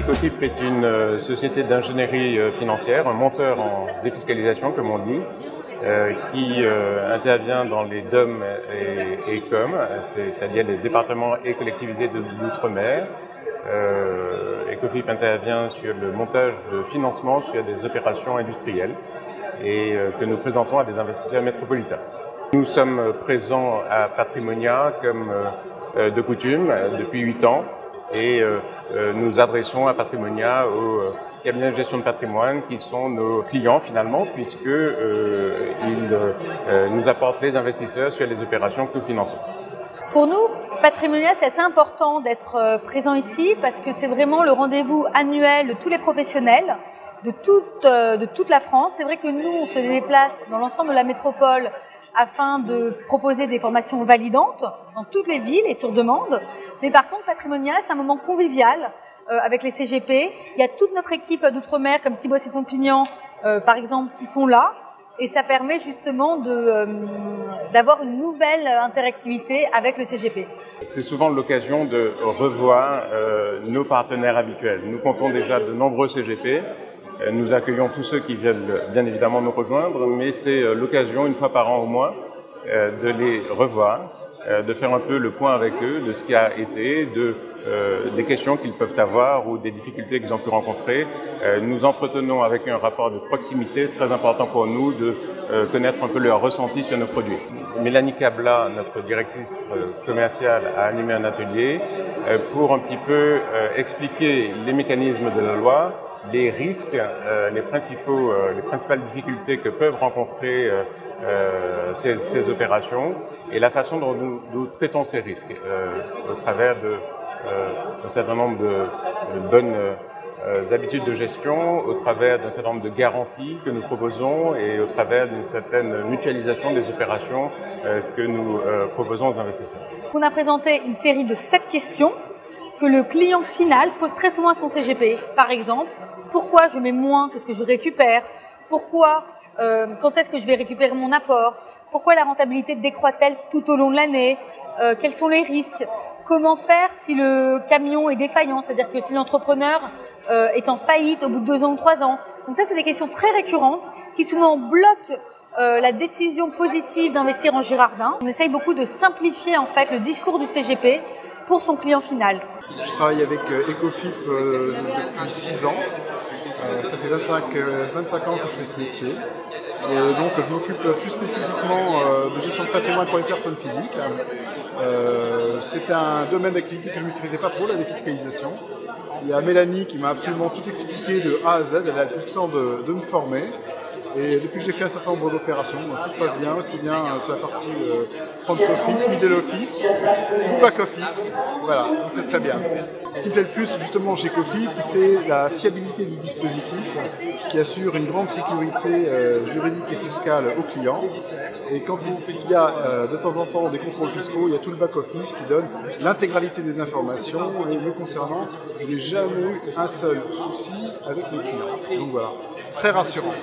Ecofip est une société d'ingénierie financière, un monteur en défiscalisation comme on dit, qui intervient dans les DOM et COM, c'est-à-dire les départements et collectivités d'outre-mer. Ecofip intervient sur le montage de financement sur des opérations industrielles et que nous présentons à des investisseurs métropolitains. Nous sommes présents à Patrimonia comme de coutume depuis 8 ans et nous adressons à Patrimonia aux cabinets de gestion de patrimoine qui sont nos clients finalement puisque ils nous apportent les investisseurs sur les opérations que nous finançons. Pour nous, Patrimonia, c'est assez important d'être présent ici parce que c'est vraiment le rendez-vous annuel de tous les professionnels de toute la France. C'est vrai que nous, on se déplace dans l'ensemble de la métropole afin de proposer des formations validantes dans toutes les villes et sur demande. Mais par contre, Patrimonia, c'est un moment convivial avec les CGP. Il y a toute notre équipe d'outre-mer, comme Thibaut et Pompignan, par exemple, qui sont là. Et ça permet justement d'avoir une nouvelle interactivité avec le CGP. C'est souvent l'occasion de revoir nos partenaires habituels. Nous comptons déjà de nombreux CGP. Nous accueillons tous ceux qui veulent bien évidemment nous rejoindre, mais c'est l'occasion, une fois par an au moins, de les revoir, de faire un peu le point avec eux de ce qui a été, des questions qu'ils peuvent avoir ou des difficultés qu'ils ont pu rencontrer. Nous entretenons avec un rapport de proximité, c'est très important pour nous de connaître un peu leur ressenti sur nos produits. Mélanie Cabla, notre directrice commerciale, a animé un atelier pour un petit peu expliquer les mécanismes de la loi, les risques, les principales difficultés que peuvent rencontrer ces opérations et la façon dont nous traitons ces risques au travers d'un certain nombre de bonnes habitudes de gestion, au travers d'un certain nombre de garanties que nous proposons et au travers d'une certaine mutualisation des opérations que nous proposons aux investisseurs. On a présenté une série de 7 questions que le client final pose très souvent à son CGP. Par exemple, pourquoi je mets moins que ce que je récupère? Pourquoi, quand est-ce que je vais récupérer mon apport? Pourquoi la rentabilité décroît-elle tout au long de l'année? Quels sont les risques? Comment faire si le camion est défaillant? C'est-à-dire que si l'entrepreneur est en faillite au bout de 2 ans ou 3 ans. Donc ça, c'est des questions très récurrentes qui souvent bloquent la décision positive d'investir en Girardin. On essaye beaucoup de simplifier en fait le discours du CGP pour son client final. Je travaille avec Ecofip depuis 6 ans. Ça fait 25 ans que je fais ce métier. Et donc je m'occupe plus spécifiquement de gestion de patrimoine pour les personnes physiques. C'est un domaine d'activité que je ne maîtrisais pas trop, la défiscalisation. Il y a Mélanie qui m'a absolument tout expliqué de A à Z. Elle a pris le temps de me former. Et depuis que j'ai fait un certain nombre d'opérations, tout se passe bien, aussi bien sur la partie front office, middle office ou back office. Voilà, c'est très bien. Ce qui me plaît le plus justement chez Ecofip, c'est la fiabilité du dispositif qui assure une grande sécurité juridique et fiscale aux clients. Et quand il y a de temps en temps des contrôles fiscaux, il y a tout le back office qui donne l'intégralité des informations. Et me concernant, je n'ai jamais eu un seul souci avec mes clients. Donc voilà, c'est très rassurant.